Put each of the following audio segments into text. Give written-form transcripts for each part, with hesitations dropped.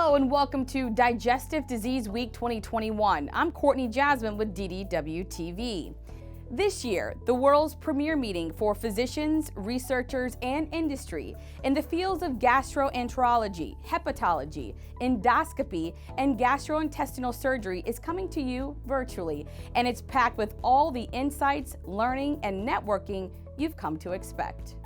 Hello and welcome to Digestive Disease Week 2021. I'm Courtney Jasmine with DDW-TV. This year, the world's premier meeting for physicians, researchers, and industry in the fields of gastroenterology, hepatology, endoscopy, and gastrointestinal surgery is coming to you virtually, and it's packed with all the insights, learning, and networking you've come to expect.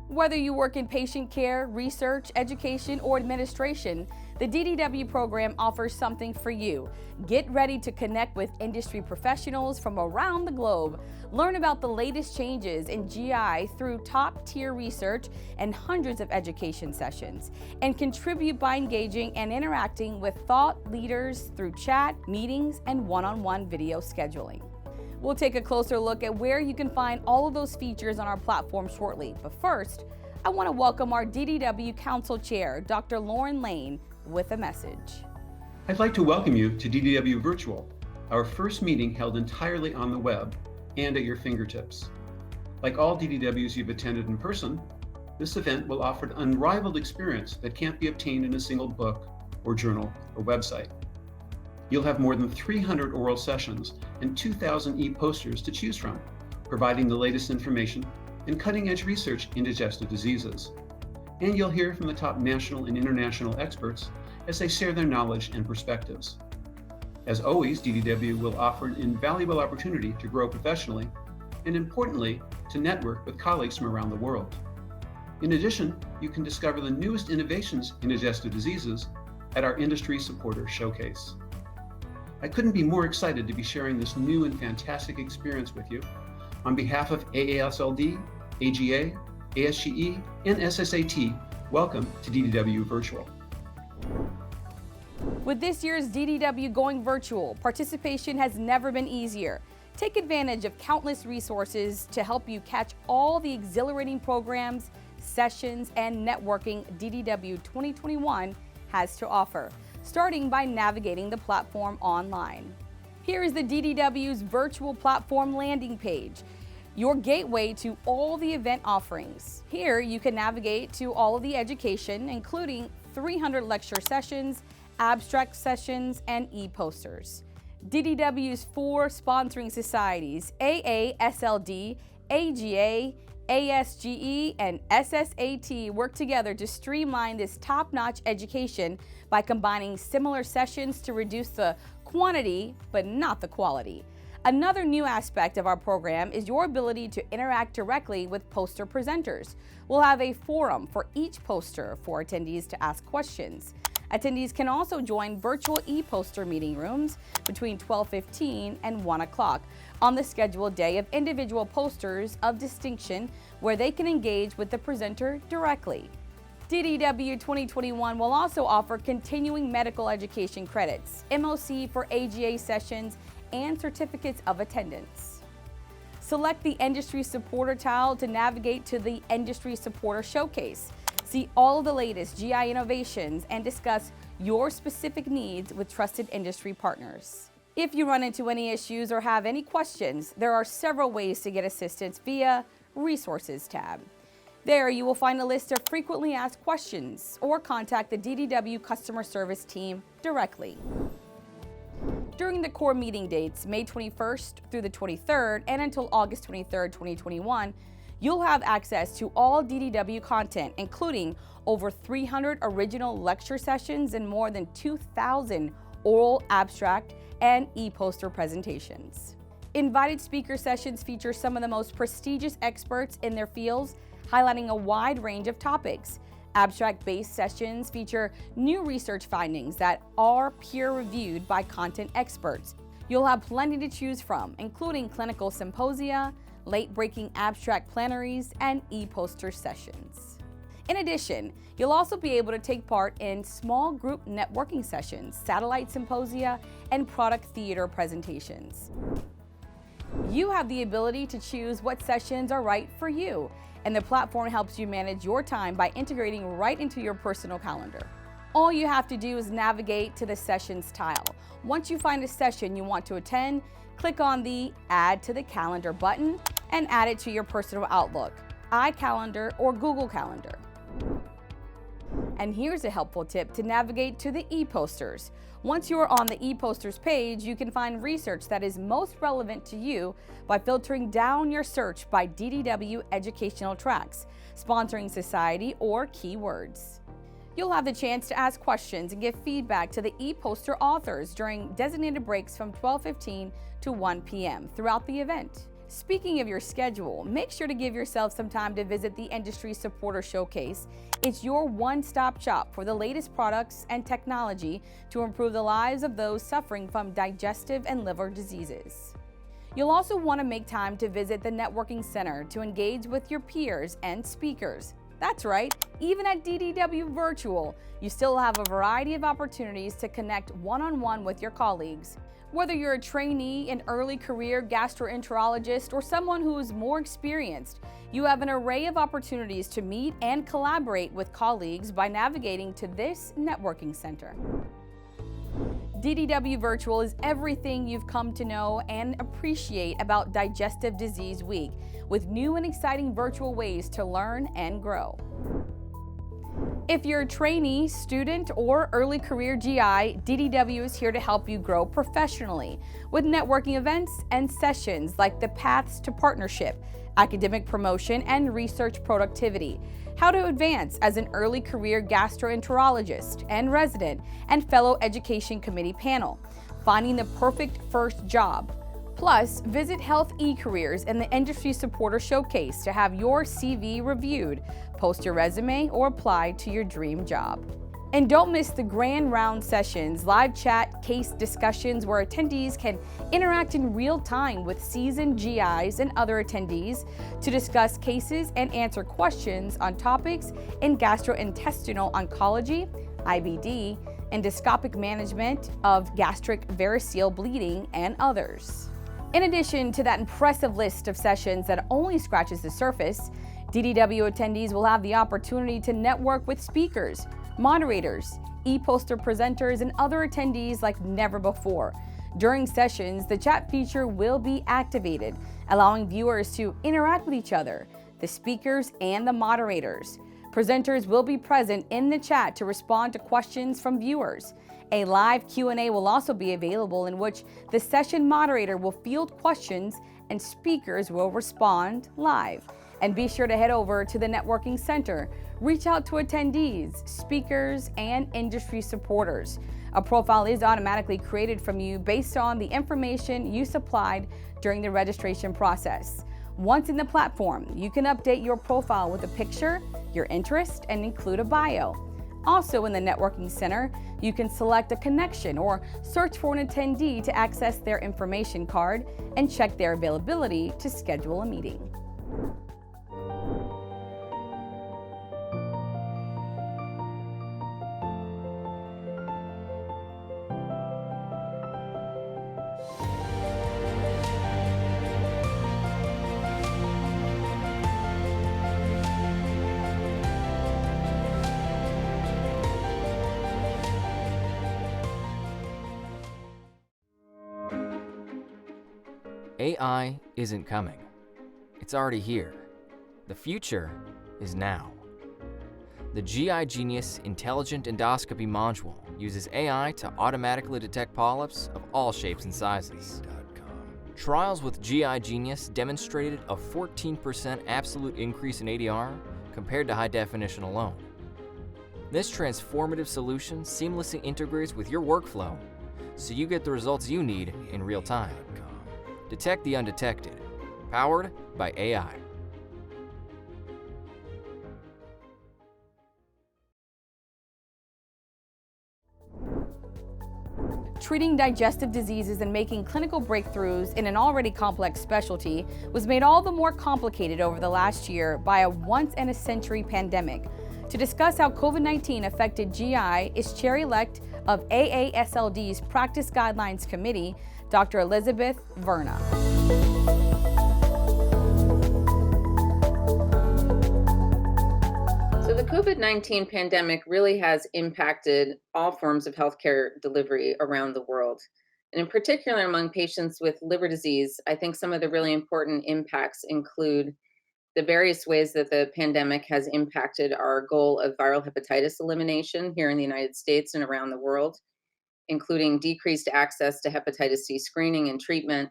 Whether you work in patient care, research, education, or administration, the DDW program offers something for you. Get ready to connect with industry professionals from around the globe. Learn about the latest changes in GI through top-tier research and hundreds of education sessions, and contribute by engaging and interacting with thought leaders through chat, meetings, and one-on-one video scheduling. We'll take a closer look at where you can find all of those features on our platform shortly. But first, I want to welcome our DDW Council Chair, Dr. Lauren Lane, with a message. I'd like to welcome you to DDW Virtual, our first meeting held entirely on the web and at your fingertips. Like all DDWs you've attended in person, this event will offer an unrivaled experience that can't be obtained in a single book or journal or website. You'll have more than 300 oral sessions and 2,000 e-posters to choose from, providing the latest information and cutting-edge research in digestive diseases. And you'll hear from the top national and international experts as they share their knowledge and perspectives. As always, DDW will offer an invaluable opportunity to grow professionally and, importantly, to network with colleagues from around the world. In addition, you can discover the newest innovations in digestive diseases at our Industry Supporter Showcase. I couldn't be more excited to be sharing this new and fantastic experience with you. On behalf of AASLD, AGA, ASGE, and SSAT, welcome to DDW Virtual. With this year's DDW going virtual, participation has never been easier. Take advantage of countless resources to help you catch all the exhilarating programs, sessions, and networking DDW 2021 has to offer, starting by navigating the platform online. Here is the DDW's virtual platform landing page, your gateway to all the event offerings. Here you can navigate to all of the education, including 300 lecture sessions, abstract sessions, and e-posters. DDW's 4 sponsoring societies, AASLD, AGA, ASGE, and SSAT work together to streamline this top-notch education by combining similar sessions to reduce the quantity, but not the quality. Another new aspect of our program is your ability to interact directly with poster presenters. We'll have a forum for each poster for attendees to ask questions. Attendees can also join virtual e-poster meeting rooms between 12:15 and 1 o'clock on the scheduled day of individual posters of distinction where they can engage with the presenter directly. DDW 2021 will also offer continuing medical education credits, MOC for AGA sessions, and certificates of attendance. Select the Industry Supporter tile to navigate to the Industry Supporter Showcase. See all of the latest GI innovations and discuss your specific needs with trusted industry partners. If you run into any issues or have any questions, there are several ways to get assistance via Resources tab. There you will find a list of frequently asked questions or contact the DDW customer service team directly. During the core meeting dates, May 21st through the 23rd and until August 23rd, 2021, you'll have access to all DDW content, including over 300 original lecture sessions and more than 2,000 oral, abstract, and e-poster presentations. Invited speaker sessions feature some of the most prestigious experts in their fields, highlighting a wide range of topics. Abstract-based sessions feature new research findings that are peer-reviewed by content experts. You'll have plenty to choose from, including clinical symposia, late-breaking abstract plenaries, and e-poster sessions. In addition, you'll also be able to take part in small group networking sessions, satellite symposia, and product theater presentations. You have the ability to choose what sessions are right for you, and the platform helps you manage your time by integrating right into your personal calendar. All you have to do is navigate to the Sessions tile. Once you find a session you want to attend, click on the Add to the Calendar button and add it to your personal Outlook, iCalendar, or Google Calendar. And here's a helpful tip to navigate to the e-posters. Once you are on the e-posters page, you can find research that is most relevant to you by filtering down your search by DDW educational tracks, sponsoring society, or keywords. You'll have the chance to ask questions and give feedback to the e-poster authors during designated breaks from 12:15 to 1 p.m. throughout the event. Speaking of your schedule, make sure to give yourself some time to visit the Industry Supporter Showcase. It's your one-stop shop for the latest products and technology to improve the lives of those suffering from digestive and liver diseases. You'll also want to make time to visit the Networking Center to engage with your peers and speakers. That's right, even at DDW Virtual, you still have a variety of opportunities to connect one-on-one with your colleagues. Whether you're a trainee, an early career gastroenterologist, or someone who is more experienced, you have an array of opportunities to meet and collaborate with colleagues by navigating to this networking center. DDW Virtual is everything you've come to know and appreciate about Digestive Disease Week, with new and exciting virtual ways to learn and grow. If you're a trainee, student, or early career GI, DDW is here to help you grow professionally with networking events and sessions like the Paths to Partnership, academic promotion, and research productivity, how to advance as an early career gastroenterologist and resident, and fellow education committee panel, finding the perfect first job. Plus, visit Health eCareers and the Industry Supporter Showcase to have your CV reviewed, post your resume, or apply to your dream job. And don't miss the Grand Round sessions, live chat, case discussions where attendees can interact in real time with seasoned GIs and other attendees to discuss cases and answer questions on topics in gastrointestinal oncology, IBD, endoscopic management of gastric variceal bleeding, and others. In addition to that impressive list of sessions that only scratches the surface, DDW attendees will have the opportunity to network with speakers, moderators, e-poster presenters, and other attendees like never before. During sessions, the chat feature will be activated, allowing viewers to interact with each other, the speakers, and the moderators. Presenters will be present in the chat to respond to questions from viewers. A live Q&A will also be available in which the session moderator will field questions and speakers will respond live. And be sure to head over to the Networking Center. Reach out to attendees, speakers, and industry supporters. A profile is automatically created from you based on the information you supplied during the registration process. Once in the platform, you can update your profile with a picture, your interest, and include a bio. Also in the Networking Center, you can select a connection or search for an attendee to access their information card and check their availability to schedule a meeting. AI isn't coming. It's already here. The future is now. The GI Genius Intelligent Endoscopy Module uses AI to automatically detect polyps of all shapes and sizes. Trials with GI Genius demonstrated a 14% absolute increase in ADR compared to high definition alone. This transformative solution seamlessly integrates with your workflow so you get the results you need in real time. Detect the undetected, powered by AI. Treating digestive diseases and making clinical breakthroughs in an already complex specialty was made all the more complicated over the last year by a once-in-a-century pandemic. To discuss how COVID-19 affected GI is chair-elect of AASLD's Practice Guidelines Committee, Dr. Elizabeth Verna. So the COVID-19 pandemic really has impacted all forms of healthcare delivery around the world. And in particular, among patients with liver disease, I think some of the really important impacts include the various ways that the pandemic has impacted our goal of viral hepatitis elimination here in the United States and around the world, including decreased access to hepatitis C screening and treatment,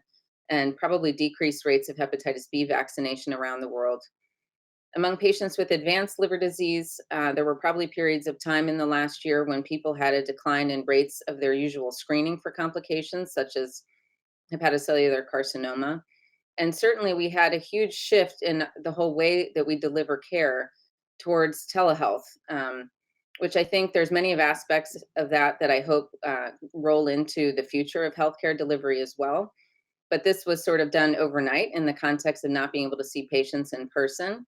and probably decreased rates of hepatitis B vaccination around the world. Among patients with advanced liver disease, there were probably periods of time in the last year when people had a decline in rates of their usual screening for complications, such as hepatocellular carcinoma. And certainly we had a huge shift in the whole way that we deliver care towards telehealth, which I think there's many of aspects of that I hope roll into the future of healthcare delivery as well. But this was sort of done overnight in the context of not being able to see patients in person,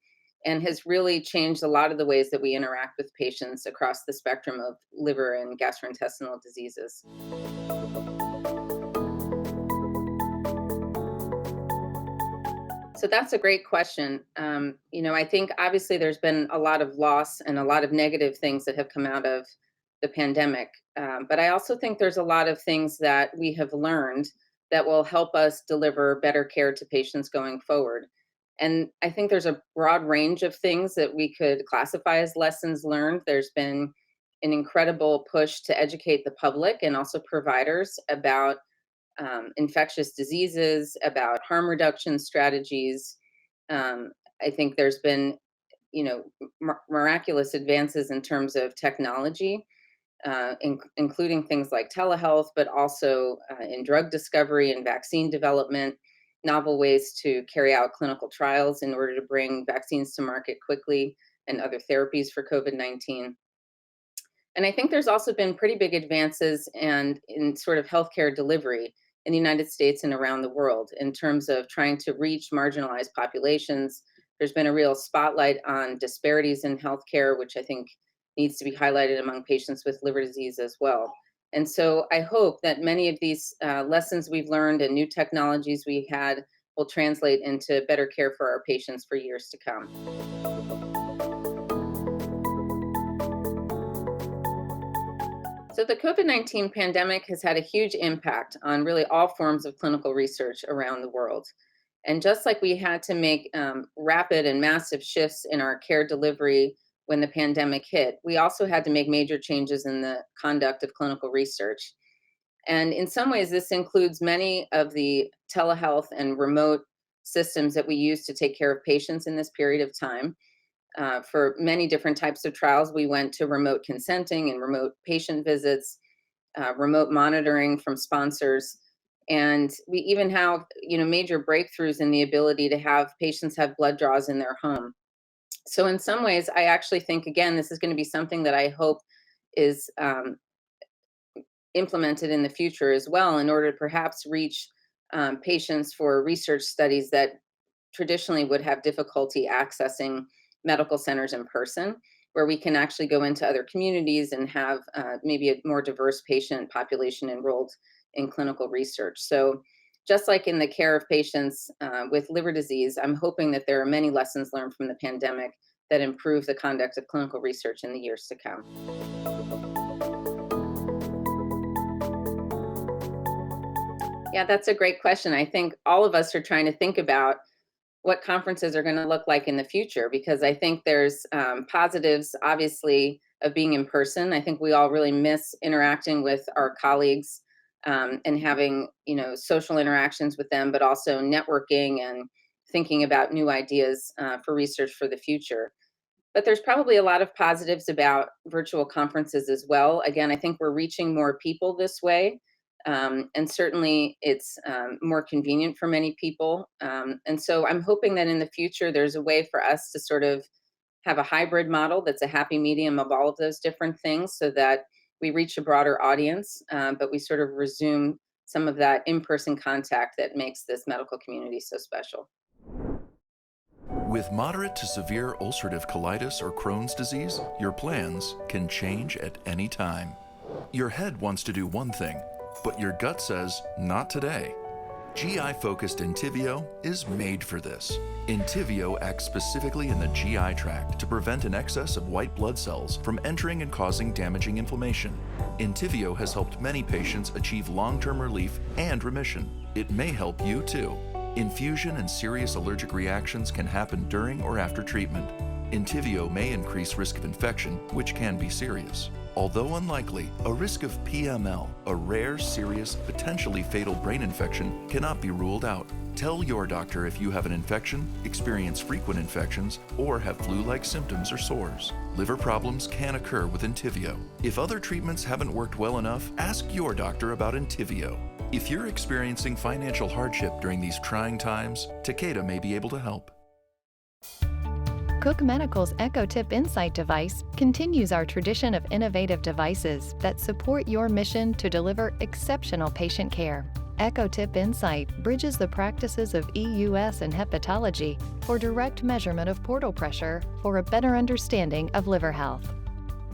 and has really changed a lot of the ways that we interact with patients across the spectrum of liver and gastrointestinal diseases. So that's a great question. I think obviously there's been a lot of loss and a lot of negative things that have come out of the pandemic. But I also think there's a lot of things that we have learned that will help us deliver better care to patients going forward. And I think there's a broad range of things that we could classify as lessons learned. There's been an incredible push to educate the public and also providers about infectious diseases, about harm reduction strategies. I think there's been, miraculous advances in terms of technology, including things like telehealth, but also in drug discovery and vaccine development, novel ways to carry out clinical trials in order to bring vaccines to market quickly and other therapies for COVID-19. And I think there's also been pretty big advances in sort of healthcare delivery in the United States and around the world in terms of trying to reach marginalized populations. There's been a real spotlight on disparities in healthcare, which I think needs to be highlighted among patients with liver disease as well. And so I hope that many of these lessons we've learned and new technologies we had will translate into better care for our patients for years to come. So the COVID-19 pandemic has had a huge impact on really all forms of clinical research around the world. And just like we had to make rapid and massive shifts in our care delivery when the pandemic hit, we also had to make major changes in the conduct of clinical research. And in some ways, this includes many of the telehealth and remote systems that we use to take care of patients in this period of time. For many different types of trials, we went to remote consenting and remote patient visits, remote monitoring from sponsors. And we even have, major breakthroughs in the ability to have patients have blood draws in their home. So in some ways, I actually think, again, this is going to be something that I hope is implemented in the future as well, in order to perhaps reach patients for research studies that traditionally would have difficulty accessing medical centers in person, where we can actually go into other communities and have maybe a more diverse patient population enrolled in clinical research. So just like in the care of patients with liver disease, I'm hoping that there are many lessons learned from the pandemic that improve the conduct of clinical research in the years to come. Yeah, that's a great question. I think all of us are trying to think about what conferences are going to look like in the future, because I think there's positives, obviously, of being in person. I think we all really miss interacting with our colleagues and having, social interactions with them, but also networking and thinking about new ideas for research for the future. But there's probably a lot of positives about virtual conferences as well. Again, I think we're reaching more people this way. And certainly it's more convenient for many people. And so I'm hoping that in the future, there's a way for us to sort of have a hybrid model that's a happy medium of all of those different things, so that we reach a broader audience, but we sort of resume some of that in-person contact that makes this medical community so special. With moderate to severe ulcerative colitis or Crohn's disease, your plans can change at any time. Your head wants to do one thing, but your gut says, not today. GI-focused Entyvio is made for this. Entyvio acts specifically in the GI tract to prevent an excess of white blood cells from entering and causing damaging inflammation. Entyvio has helped many patients achieve long-term relief and remission. It may help you too. Infusion and serious allergic reactions can happen during or after treatment. Entyvio may increase risk of infection, which can be serious. Although unlikely, a risk of PML, a rare, serious, potentially fatal brain infection, cannot be ruled out. Tell your doctor if you have an infection, experience frequent infections, or have flu-like symptoms or sores. Liver problems can occur with Entyvio. If other treatments haven't worked well enough, ask your doctor about Entyvio. If you're experiencing financial hardship during these trying times, Takeda may be able to help. Cook Medical's EcoTip Insight device continues our tradition of innovative devices that support your mission to deliver exceptional patient care. EcoTip Insight bridges the practices of EUS and hepatology for direct measurement of portal pressure for a better understanding of liver health.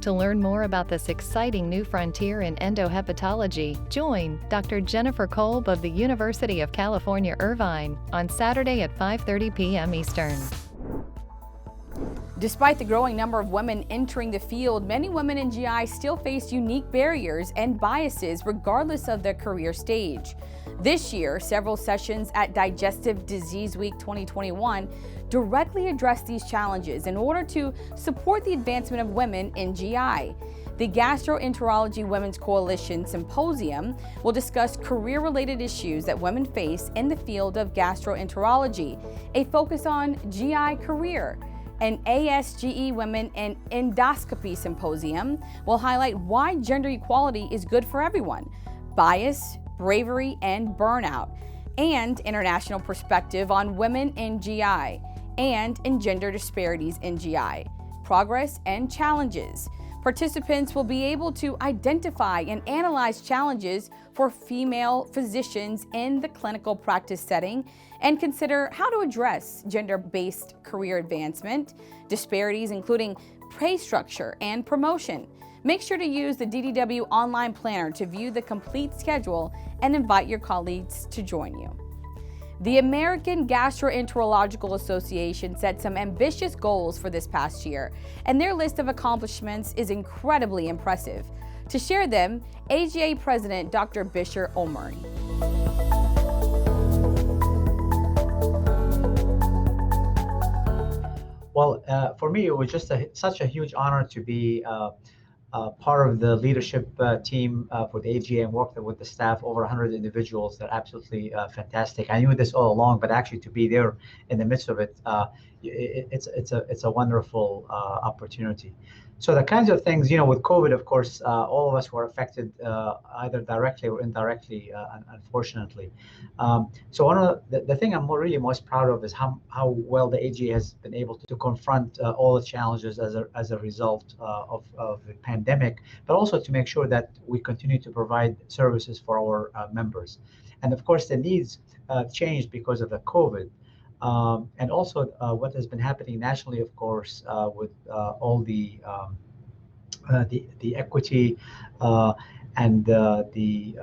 To learn more about this exciting new frontier in endohepatology, join Dr. Jennifer Kolb of the University of California, Irvine on Saturday at 5:30 p.m. Eastern. Despite the growing number of women entering the field, many women in GI still face unique barriers and biases regardless of their career stage. This year, several sessions at Digestive Disease Week 2021 directly address these challenges in order to support the advancement of women in GI. The Gastroenterology Women's Coalition Symposium will discuss career-related issues that women face in the field of gastroenterology, a focus on GI career. An ASGE Women in Endoscopy Symposium will highlight why gender equality is good for everyone, bias, bravery, and burnout, and international perspective on women in GI and in gender disparities in GI, progress and challenges. Participants will be able to identify and analyze challenges for female physicians in the clinical practice setting and consider how to address gender-based career advancement, disparities including pay structure and promotion. Make sure to use the DDW online planner to view the complete schedule and invite your colleagues to join you. The American Gastroenterological Association set some ambitious goals for this past year, and their list of accomplishments is incredibly impressive. To share them, AGA President Dr. Bisher Omari. Well, for me, it was just such a huge honor to be part of the leadership team for the AGA and work with the staff, over 100 individuals. They're absolutely fantastic. I knew this all along, but actually to be there in the midst of it, it's a wonderful opportunity. So the kinds of things, with COVID, of course, all of us were affected either directly or indirectly, unfortunately. So one of the thing I'm really most proud of is how well the AGA has been able to confront all the challenges as a result of the pandemic, but also to make sure that we continue to provide services for our members. And of course, the needs changed because of the COVID. And also what has been happening nationally, of course, with all the equity and the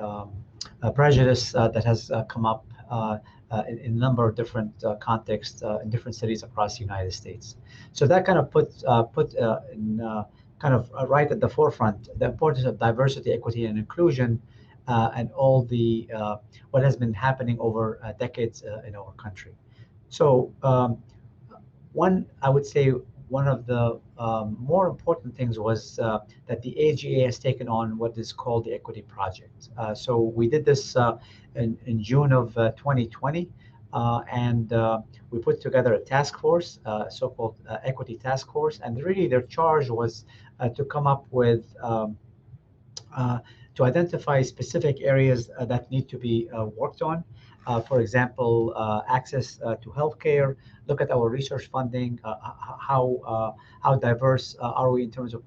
prejudice that has come up in a number of different contexts in different cities across the United States. So that kind of put in kind of right at the forefront the importance of diversity, equity, and inclusion, and all the what has been happening over decades in our country. So I would say one of the more important things was that the AGA has taken on what is called the Equity Project. So we did this in June of 2020, and we put together a task force, so-called Equity Task Force, and really their charge was to come up with to identify specific areas that need to be worked on. For example, access to healthcare, look at our research funding, how diverse are we in terms of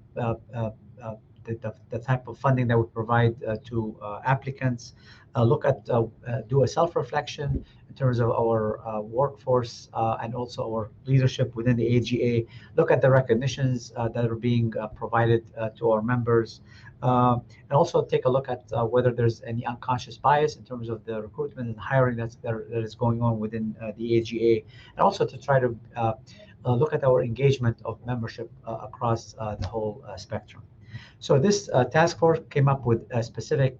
the type of funding that we provide to applicants, look at, do a self-reflection in terms of our workforce and also our leadership within the AGA, look at the recognitions that are being provided to our members, and also take a look at whether there's any unconscious bias in terms of the recruitment and hiring that is going on within the AGA, and also to try to look at our engagement of membership across the whole spectrum. So this task force came up with specific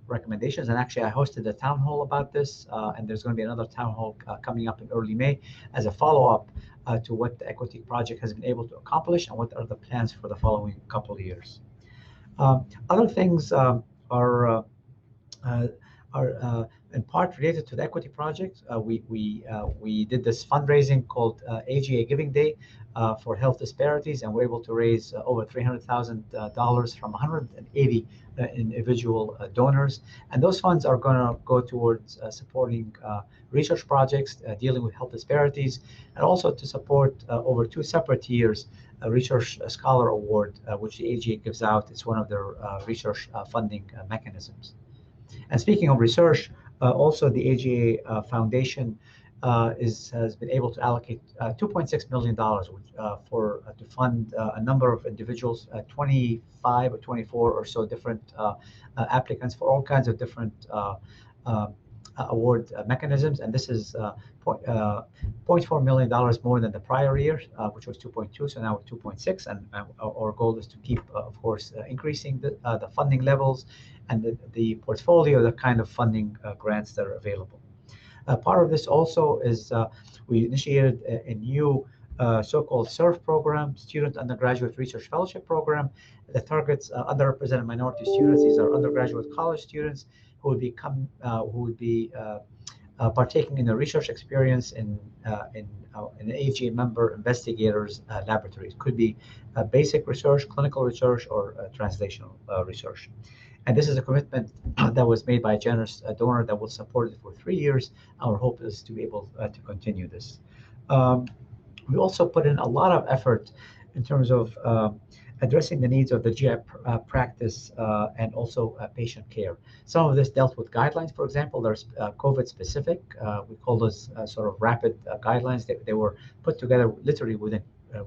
recommendations, and actually I hosted a town hall about this, and there's going to be another town hall coming up in early May as a follow-up to what the Equity Project has been able to accomplish and what are the plans for the following couple of years. Other things are uh, in part related to the Equity Project. We did this fundraising called AGA Giving Day for health disparities, and we're able to raise over $300,000 from 180 individual donors. And those funds are going to go towards supporting research projects dealing with health disparities, and also to support over 2 separate years a Research Scholar Award, which the AGA gives out. It's one of their research funding mechanisms. And speaking of research, also the AGA Foundation has been able to allocate $2.6 million to fund a number of individuals, 25 or 24 or so different applicants for all kinds of different award mechanisms. And this is $0.4 million more than the prior year, which was 2.2, so now 2.6. And our goal is to keep, of course, increasing the funding levels and the portfolio, the kind of funding grants that are available. Part of this also is we initiated a new so-called SURF program, Student Undergraduate Research Fellowship Program, that targets underrepresented minority students. These are undergraduate college students who would be partaking in a research experience in an AGA member investigators laboratories. It could be basic research, clinical research, or translational research. And this is a commitment that was made by a generous donor that will support it for 3 years. Our hope is to be able to continue this. We also put in a lot of effort in terms of addressing the needs of the GI practice and also patient care. Some of this dealt with guidelines. For example, there's COVID specific. We call those sort of rapid guidelines. They were put together literally within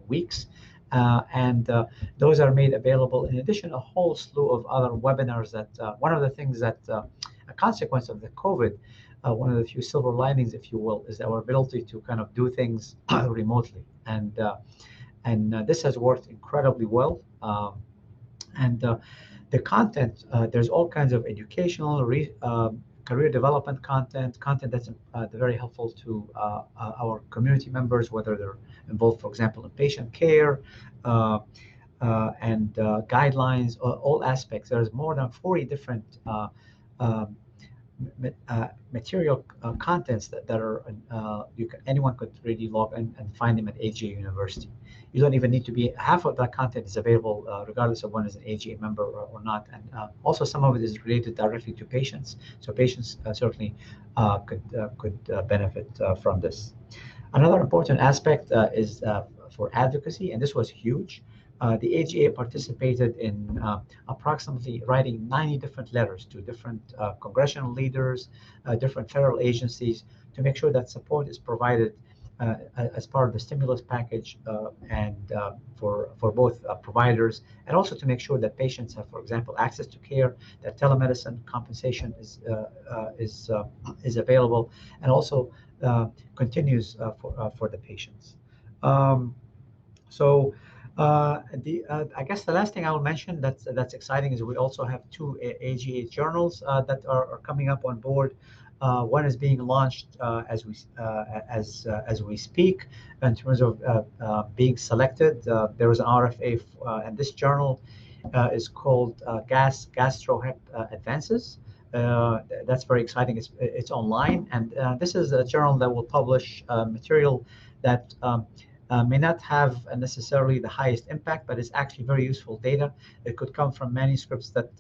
weeks. And those are made available. In addition, a whole slew of other webinars that one of the things that a consequence of the COVID, one of the few silver linings, if you will, is our ability to kind of do things remotely. And this has worked incredibly well. The content, there's all kinds of educational, career development content that's very helpful to our community members, whether they're involved, for example, in patient care and guidelines, all aspects. There's more than 40 different material contents that are anyone could really log in and find them at AGA University. You don't even need to be, half of that content is available regardless of one is an AGA member or not. And also some of it is related directly to patients. So patients certainly could benefit from this. Another important aspect is for advocacy, and this was huge. The AGA participated in approximately writing 90 different letters to different congressional leaders, different federal agencies, to make sure that support is provided as part of the stimulus package and for both providers, and also to make sure that patients have, for example, access to care, that telemedicine compensation is available, and also continues for the patients. I guess the last thing I will mention that's exciting is we also have 2 AGA journals that are coming up on board. One is being launched as we speak. In terms of being selected, there was an RFA, and this journal is called Gastro Advances. That's very exciting. It's online, and this is a journal that will publish material that may not have necessarily the highest impact, but it's actually very useful data. It could come from manuscripts that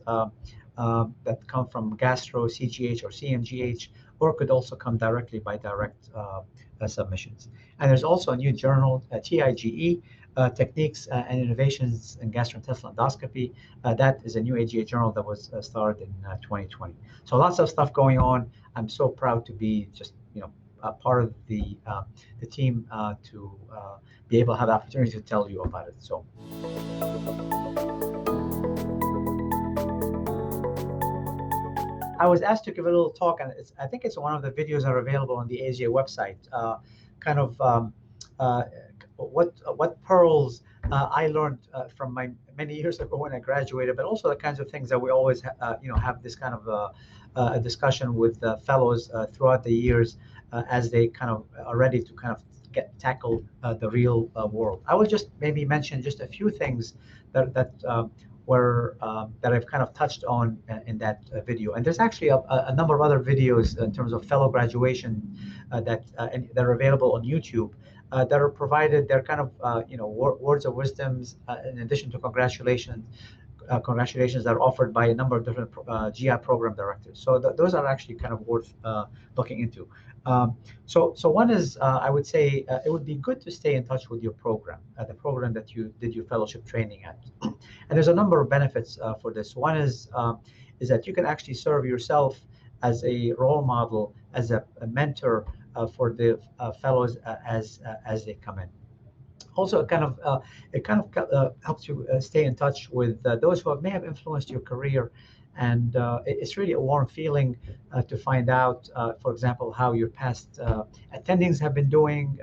come from gastro, CGH, or CMGH, or it could also come directly by direct submissions. And there's also a new journal, TIGE, Techniques and Innovations in Gastrointestinal Endoscopy. That is a new AGA journal that was started in 2020. So lots of stuff going on. I'm so proud to be just, a part of the team to be able to have the opportunity to tell you about it. So. I was asked to give a little talk, and I think it's one of the videos that are available on the AGA website, what pearls I learned from my many years ago when I graduated, but also the kinds of things that we always have this kind of a discussion with fellows throughout the years as they kind of are ready to kind of tackle the real world. I will just maybe mention just a few things that were that I've kind of touched on in that video. And there's actually a number of other videos in terms of fellow graduation that are available on YouTube that are provided. They're kind of words of wisdoms in addition to congratulations that are offered by a number of different GI program directors. So those are actually kind of worth looking into. So one is, I would say, it would be good to stay in touch with your program, the program that you did your fellowship training at. And there's a number of benefits for this. One is that you can actually serve yourself as a role model, as a mentor for the fellows as they come in. Also, it kind of helps you stay in touch with those who may have influenced your career, and it's really a warm feeling to find out, for example, how your past attendings have been doing.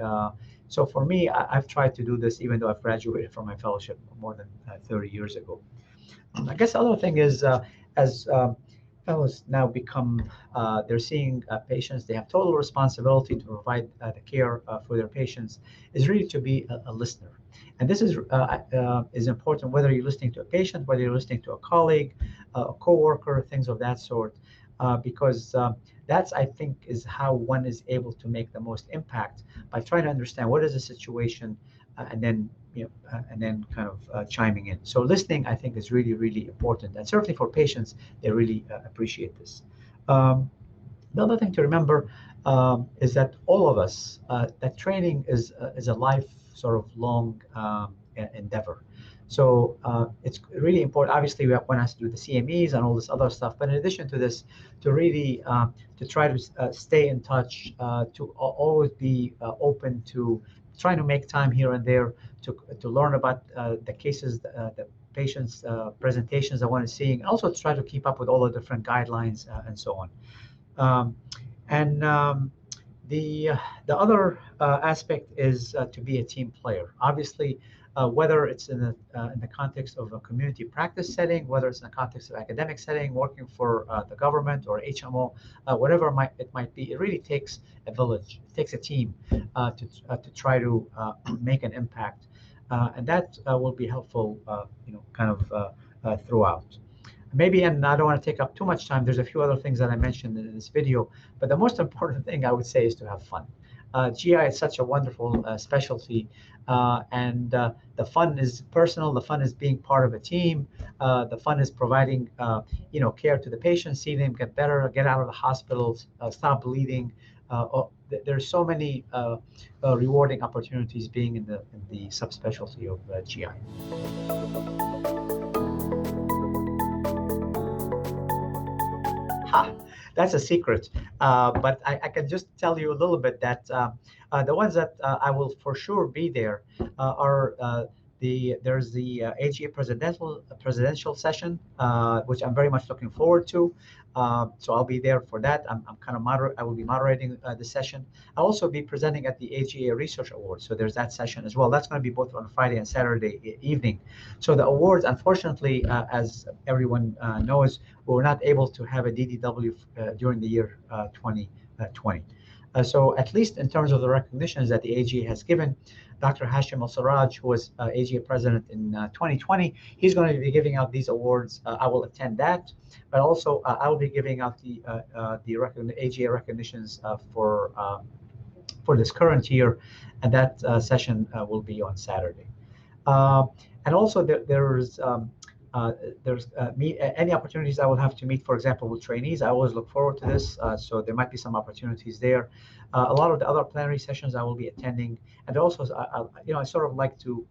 So for me, I've tried to do this even though I've graduated from my fellowship more than 30 years ago. I guess the other thing is, as fellows now become, they're seeing patients, they have total responsibility to provide the care for their patients, is really to be a listener. And this is important whether you're listening to a patient, whether you're listening to a colleague, a coworker, things of that sort, because that's, I think, is how one is able to make the most impact by trying to understand what is the situation, and then kind of chiming in. So listening, I think, is really, really important, and certainly for patients, they really appreciate this. The other thing to remember is that all of us, that training is a life sort of long endeavor. So it's really important. Obviously, one has to do the CMEs and all this other stuff, but in addition to this, to really to try to stay in touch, to always be open to trying to make time here and there to learn about the cases, the patients' presentations I want to see, and also try to keep up with all the different guidelines and so on. The other aspect is to be a team player. Obviously, whether it's in the context of a community practice setting, whether it's in the context of academic setting, working for the government or HMO, whatever it might be, it really takes a village. It takes a team to try to make an impact, and that will be helpful, kind of throughout. Maybe, and I don't want to take up too much time, there's a few other things that I mentioned in this video, but the most important thing I would say is to have fun. GI is such a wonderful specialty, and the fun is personal, the fun is being part of a team, the fun is providing care to the patients, see them get better, get out of the hospitals, stop bleeding. There's so many rewarding opportunities being in the subspecialty of GI. That's a secret, but I can just tell you a little bit that the ones that I will for sure be there are there's the AGA presidential session, which I'm very much looking forward to. So I'll be there for that. I'm kind of I will be moderating the session. I'll also be presenting at the AGA Research Awards. So there's that session as well. That's going to be both on Friday and Saturday evening. So the awards, unfortunately, as everyone knows, we were not able to have a DDW during the year 2020. So at least in terms of the recognitions that the AGA has given, Dr. Hashim Al-Sarraj, who was AGA president in 2020, he's going to be giving out these awards. I will attend that, but also I will be giving out the AGA recognitions for this current year, and that session will be on Saturday. And also there's any opportunities I will have to meet, for example, with trainees. I always look forward to this, so there might be some opportunities there. A lot of the other plenary sessions I will be attending, and also I sort of like to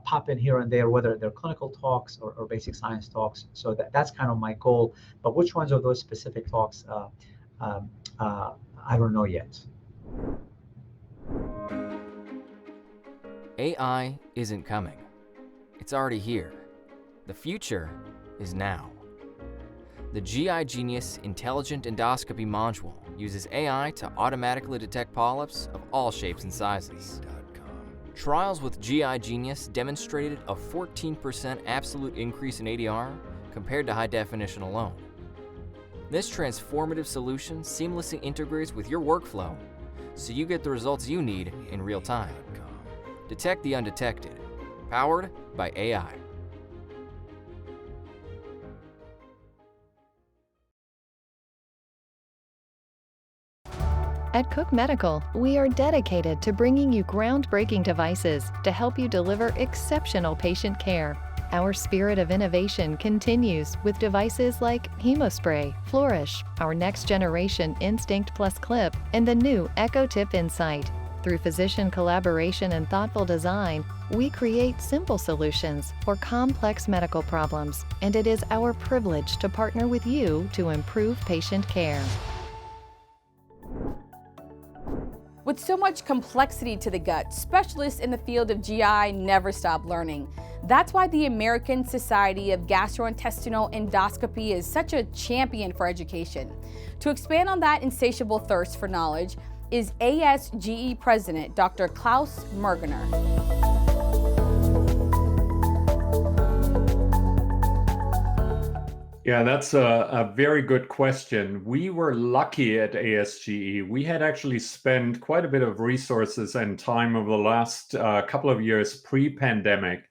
pop in here and there, whether they're clinical talks or basic science talks. So that's kind of my goal. But which ones of those specific talks, I don't know yet. AI isn't coming. It's already here. The future is now. The GI Genius Intelligent Endoscopy Module uses AI to automatically detect polyps of all shapes and sizes. Trials with GI Genius demonstrated a 14% absolute increase in ADR compared to high definition alone. This transformative solution seamlessly integrates with your workflow, so you get the results you need in real time. Detect the undetected, powered by AI. At Cook Medical, we are dedicated to bringing you groundbreaking devices to help you deliver exceptional patient care. Our spirit of innovation continues with devices like HemoSpray, Flourish, our next-generation Instinct Plus clip, and the new EcoTip Insight. Through physician collaboration and thoughtful design, we create simple solutions for complex medical problems, and it is our privilege to partner with you to improve patient care. With so much complexity to the gut, specialists in the field of GI never stop learning. That's why the American Society of Gastrointestinal Endoscopy is such a champion for education. To expand on that insatiable thirst for knowledge is ASGE President Dr. Klaus Mergener. Yeah, that's a very good question. We were lucky at ASGE. We had actually spent quite a bit of resources and time over the last couple of years pre-pandemic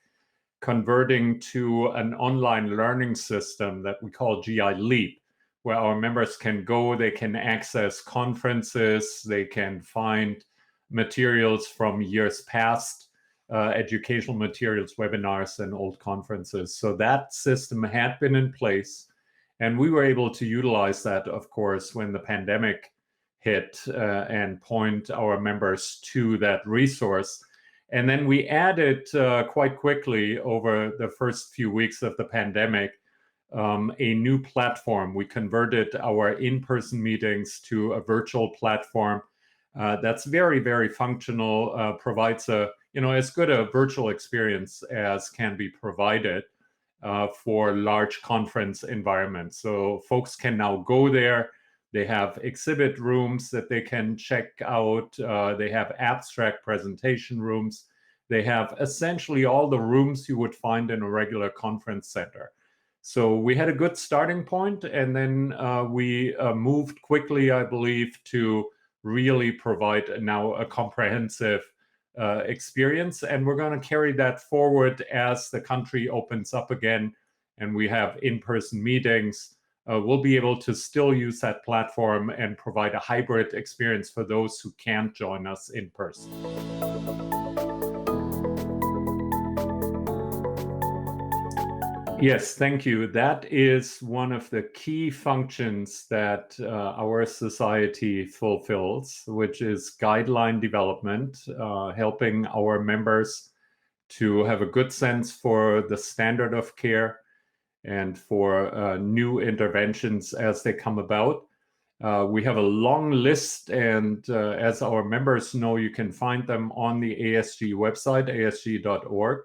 converting to an online learning system that we call GI Leap, where our members can go, they can access conferences, they can find materials from years past, educational materials, webinars, and old conferences. So that system had been in place. And we were able to utilize that, of course, when the pandemic hit and point our members to that resource. And then we added quite quickly over the first few weeks of the pandemic a new platform. We converted our in-person meetings to a virtual platform that's very, very functional, provides as good a virtual experience as can be provided for large conference environments. So folks can now go there. They have exhibit rooms that they can check out. They have abstract presentation rooms. They have essentially all the rooms you would find in a regular conference center. So we had a good starting point, and then we moved quickly, I believe, to really provide now a comprehensive experience. And we're going to carry that forward as the country opens up again and we have in-person meetings. We'll be able to still use that platform and provide a hybrid experience for those who can't join us in person. Yes, thank you. That is one of the key functions that our society fulfills, which is guideline development, helping our members to have a good sense for the standard of care and for new interventions as they come about. We have a long list, and as our members know, you can find them on the ASG website, asg.org.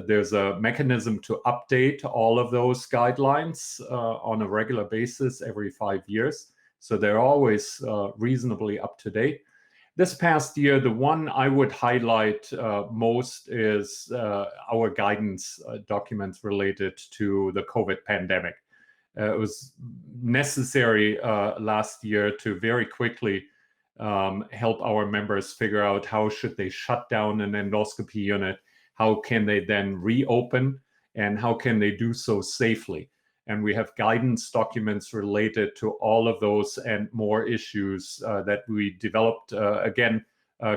There's a mechanism to update all of those guidelines on a regular basis every 5 years. So they're always reasonably up to date. This past year, the one I would highlight most is our guidance documents related to the COVID pandemic. It was necessary last year to very quickly help our members figure out how should they shut down an endoscopy unit. How can they then reopen, and how can they do so safely? And we have guidance documents related to all of those and more issues that we developed,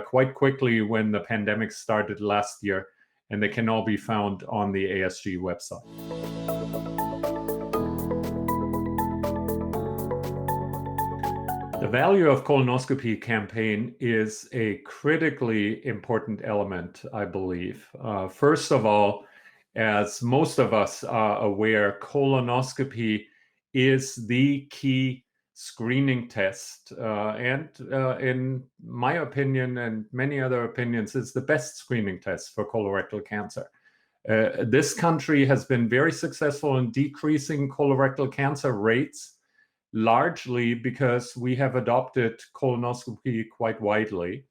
quite quickly when the pandemic started last year, and they can all be found on the ASG website. The Value of Colonoscopy campaign is a critically important element, I believe. First of all, as most of us are aware, colonoscopy is the key screening test. And in my opinion and many other opinions, it's the best screening test for colorectal cancer. This country has been very successful in decreasing colorectal cancer rates, largely because we have adopted colonoscopy quite widely.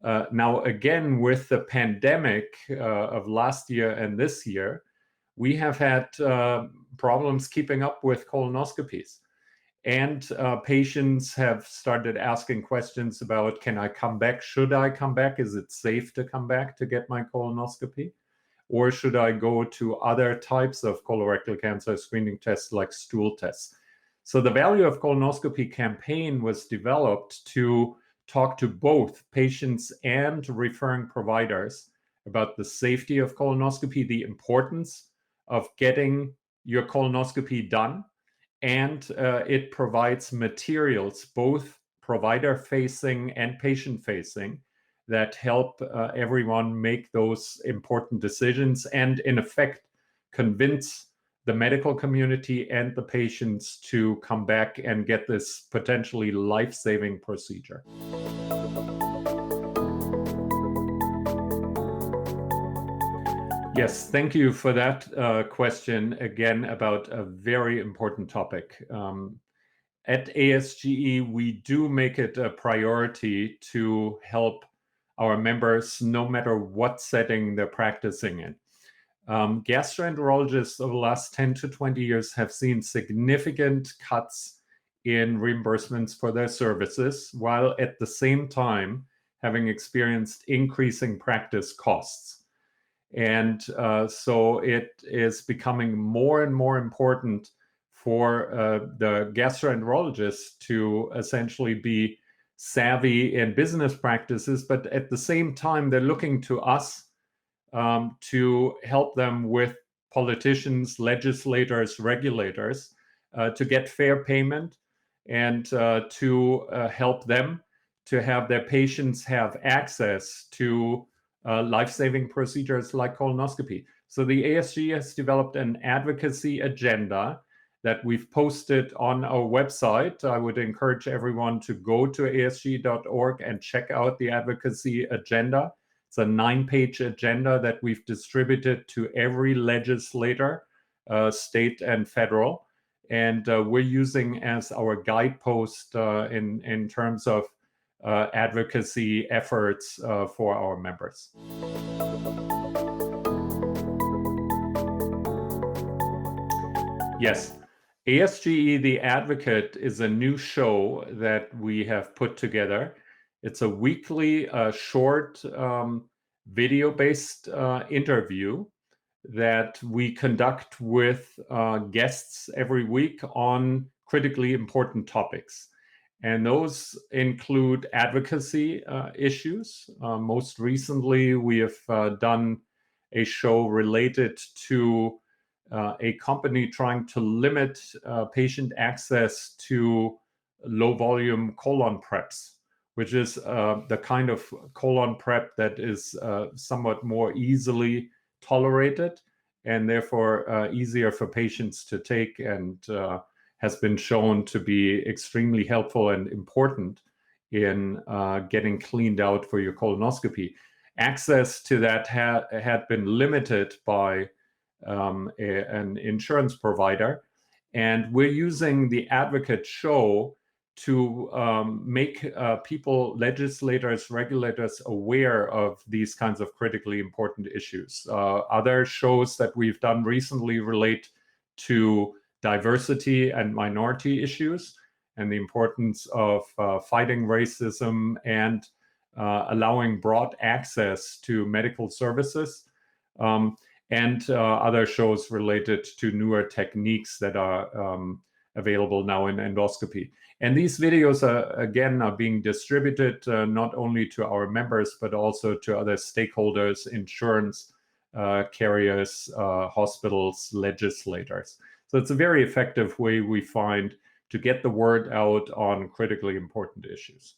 Now, again, with the pandemic of last year and this year, we have had problems keeping up with colonoscopies. And patients have started asking questions about, can I come back? Should I come back? Is it safe to come back to get my colonoscopy? Or should I go to other types of colorectal cancer screening tests like stool tests? So the Value of Colonoscopy campaign was developed to talk to both patients and referring providers about the safety of colonoscopy, the importance of getting your colonoscopy done, and it provides materials, both provider-facing and patient-facing, that help everyone make those important decisions and, in effect, convince the medical community and the patients to come back and get this potentially life-saving procedure. Yes, thank you for that question, again, about a very important topic. At ASGE, we do make it a priority to help our members no matter what setting they're practicing in. Gastroenterologists over the last 10 to 20 years have seen significant cuts in reimbursements for their services, while at the same time having experienced increasing practice costs. And so it is becoming more and more important for the gastroenterologists to essentially be savvy in business practices, but at the same time, they're looking to us to help them with politicians, legislators, regulators, to get fair payment and to help them to have their patients have access to life-saving procedures like colonoscopy. So the ASGE has developed an advocacy agenda that we've posted on our website. I would encourage everyone to go to asge.org and check out the advocacy agenda. It's a 9-page agenda that we've distributed to every legislator, state and federal. And we're using as our guidepost in terms of advocacy efforts for our members. Yes, ASGE The Advocate is a new show that we have put together. It's a weekly short video-based interview that we conduct with guests every week on critically important topics. And those include advocacy issues. Most recently, we have done a show related to a company trying to limit patient access to low-volume colon preps, which is the kind of colon prep that is somewhat more easily tolerated and therefore easier for patients to take, and has been shown to be extremely helpful and important in getting cleaned out for your colonoscopy. Access to that had been limited by an insurance provider, and we're using the Advocate show to make people, legislators, regulators aware of these kinds of critically important issues. Other shows that we've done recently relate to diversity and minority issues and the importance of fighting racism and allowing broad access to medical services, and other shows related to newer techniques that are available now in endoscopy. And these videos are being distributed not only to our members, but also to other stakeholders, insurance carriers, hospitals, legislators. So it's a very effective way, we find, to get the word out on critically important issues.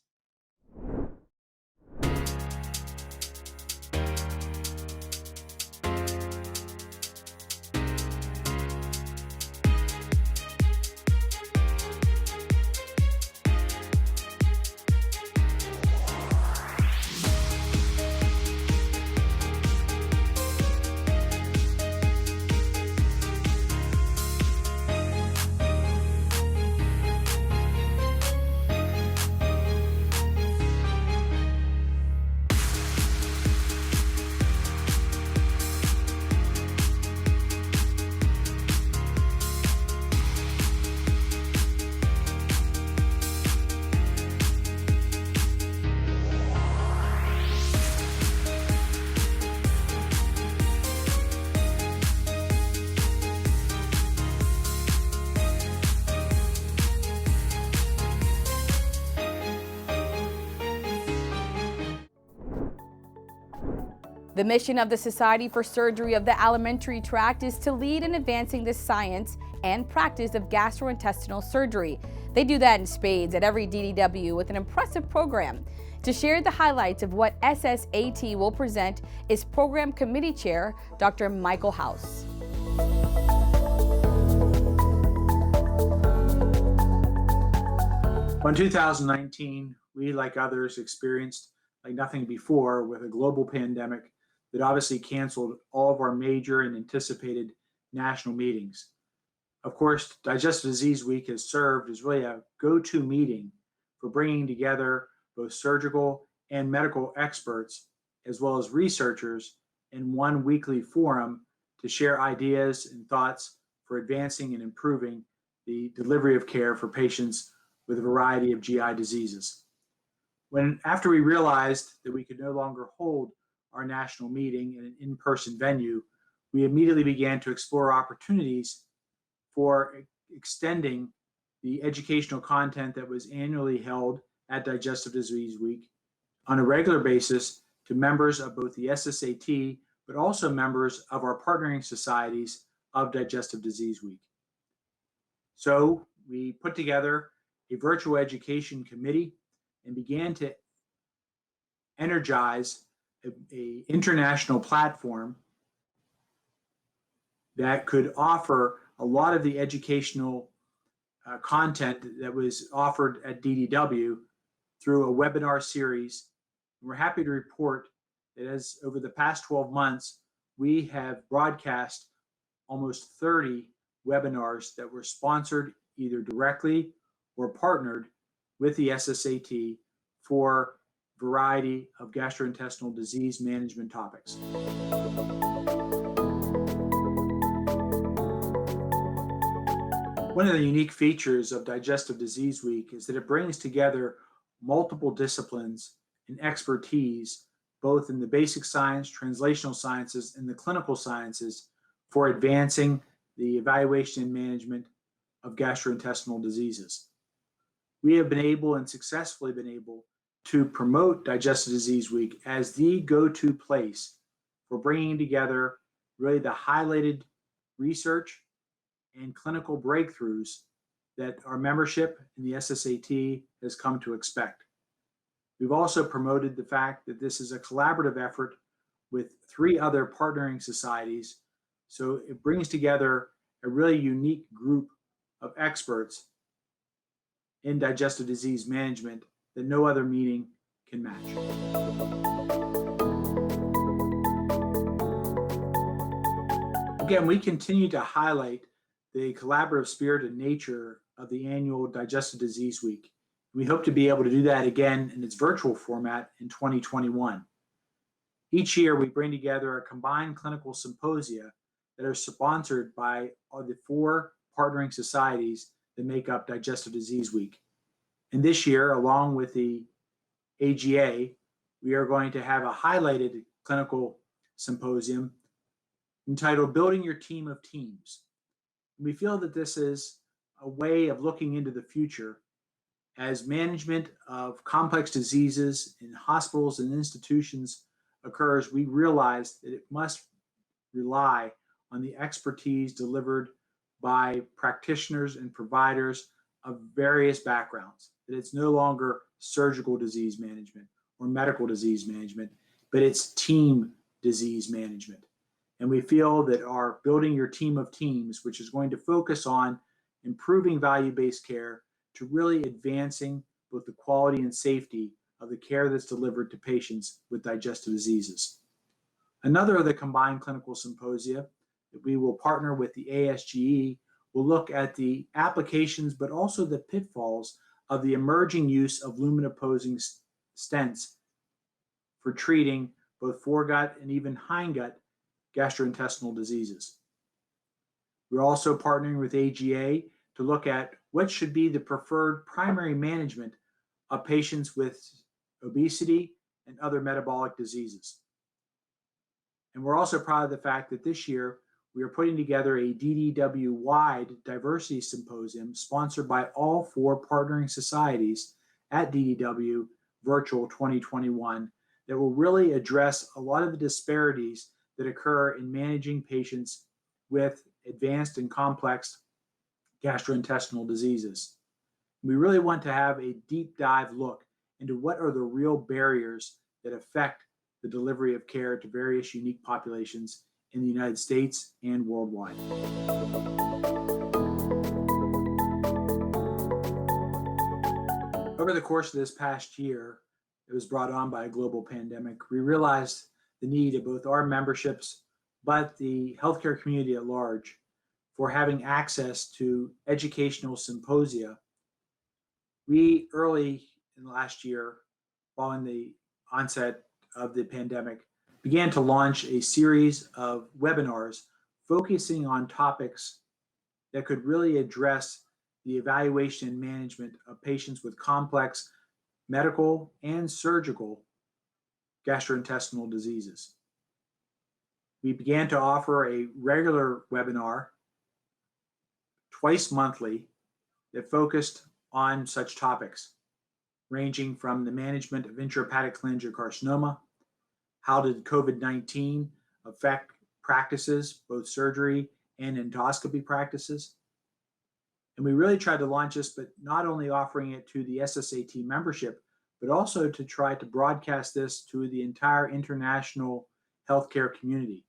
The mission of the Society for Surgery of the Alimentary Tract is to lead in advancing the science and practice of gastrointestinal surgery. They do that in spades at every DDW with an impressive program. To share the highlights of what SSAT will present is Program Committee Chair Dr. Michael House. In 2019, we, like others, experienced like nothing before with a global pandemic that obviously canceled all of our major and anticipated national meetings. Of course, Digestive Disease Week has served as really a go-to meeting for bringing together both surgical and medical experts, as well as researchers, in one weekly forum to share ideas and thoughts for advancing and improving the delivery of care for patients with a variety of GI diseases. After we realized that we could no longer hold our national meeting in an in-person venue, we immediately began to explore opportunities for extending the educational content that was annually held at Digestive Disease Week on a regular basis to members of both the SSAT, but also members of our partnering societies of Digestive Disease Week. So we put together a virtual education committee and began to energize an international platform that could offer a lot of the educational content that was offered at DDW through a webinar series. And we're happy to report that as over the past 12 months, we have broadcast almost 30 webinars that were sponsored either directly or partnered with the SSAT for a variety of gastrointestinal disease management topics. One of the unique features of Digestive Disease Week is that it brings together multiple disciplines and expertise, both in the basic science, translational sciences, and the clinical sciences for advancing the evaluation and management of gastrointestinal diseases. We have been able and successfully been able to promote Digestive Disease Week as the go-to place for bringing together really the highlighted research and clinical breakthroughs that our membership in the SSAT has come to expect. We've also promoted the fact that this is a collaborative effort with 3 other partnering societies, so it brings together a really unique group of experts in digestive disease management that no other meeting can match. Again, we continue to highlight the collaborative spirit and nature of the annual Digestive Disease Week. We hope to be able to do that again in its virtual format in 2021. Each year, we bring together a combined clinical symposia that are sponsored by the 4 partnering societies that make up Digestive Disease Week. And this year, along with the AGA, we are going to have a highlighted clinical symposium entitled Building Your Team of Teams. And we feel that this is a way of looking into the future as management of complex diseases in hospitals and institutions occurs. We realize that it must rely on the expertise delivered by practitioners and providers of various backgrounds, that it's no longer surgical disease management or medical disease management, but it's team disease management. And we feel that our Building Your Team of Teams, which is going to focus on improving value-based care to really advancing both the quality and safety of the care that's delivered to patients with digestive diseases. Another of the combined clinical symposia that we will partner with the ASGE will look at the applications, but also the pitfalls of the emerging use of lumen-opposing stents for treating both foregut and even hindgut gastrointestinal diseases. We're also partnering with AGA to look at what should be the preferred primary management of patients with obesity and other metabolic diseases. And we're also proud of the fact that this year we are putting together a DDW-wide diversity symposium sponsored by all 4 partnering societies at DDW Virtual 2021 that will really address a lot of the disparities that occur in managing patients with advanced and complex gastrointestinal diseases. We really want to have a deep dive look into what are the real barriers that affect the delivery of care to various unique populations in the United States and worldwide. Over the course of this past year, it was brought on by a global pandemic, we realized the need of both our memberships, but the healthcare community at large, for having access to educational symposia. We early in the last year, following the onset of the pandemic, began to launch a series of webinars focusing on topics that could really address the evaluation and management of patients with complex medical and surgical gastrointestinal diseases. We began to offer a regular webinar twice monthly that focused on such topics, ranging from the management of intrahepatic cholangiocarcinoma, how did COVID-19 affect practices, both surgery and endoscopy practices. And we really tried to launch this, but not only offering it to the SSAT membership, but also to try to broadcast this to the entire international healthcare community.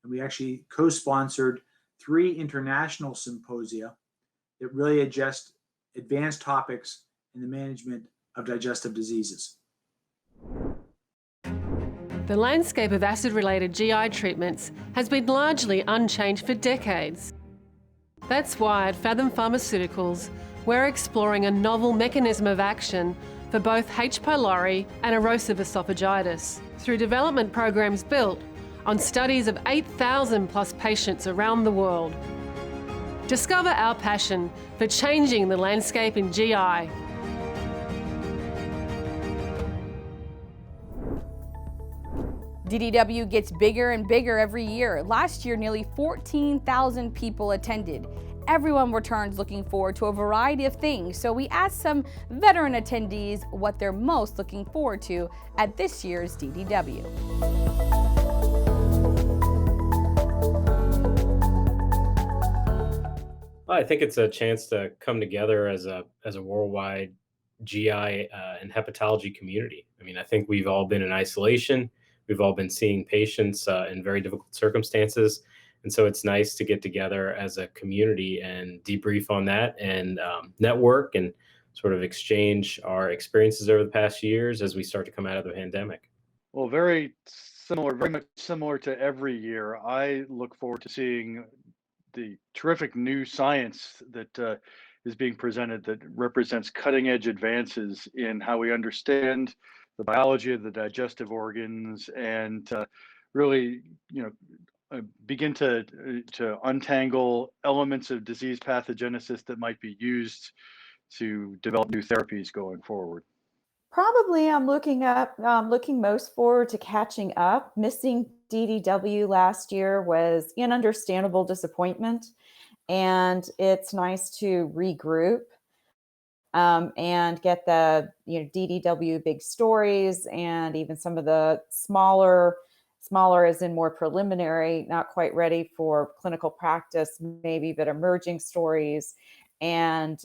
And we actually co-sponsored 3 international symposia that really addressed advanced topics in the management of digestive diseases. The landscape of acid-related GI treatments has been largely unchanged for decades. That's why at Fathom Pharmaceuticals, we're exploring a novel mechanism of action for both H. pylori and erosive esophagitis through development programs built on studies of 8,000 plus patients around the world. Discover our passion for changing the landscape in GI. DDW gets bigger and bigger every year. Last year, nearly 14,000 people attended. Everyone returns looking forward to a variety of things, so we asked some veteran attendees what they're most looking forward to at this year's DDW. Well, I think it's a chance to come together as a worldwide GI and hepatology community. I mean, I think we've all been in isolation. We've all been seeing patients in very difficult circumstances. And so it's nice to get together as a community and debrief on that and network and sort of exchange our experiences over the past years as we start to come out of the pandemic. Well, very similar, very much similar to every year. I look forward to seeing the terrific new science that is being presented that represents cutting edge advances in how we understand the biology of the digestive organs and really, begin to untangle elements of disease pathogenesis that might be used to develop new therapies going forward. Probably I'm looking most forward to catching up. Missing DDW last year was an understandable disappointment, and it's nice to regroup and get the DDW big stories and even some of the smaller as in more preliminary, not quite ready for clinical practice, maybe, but emerging stories, and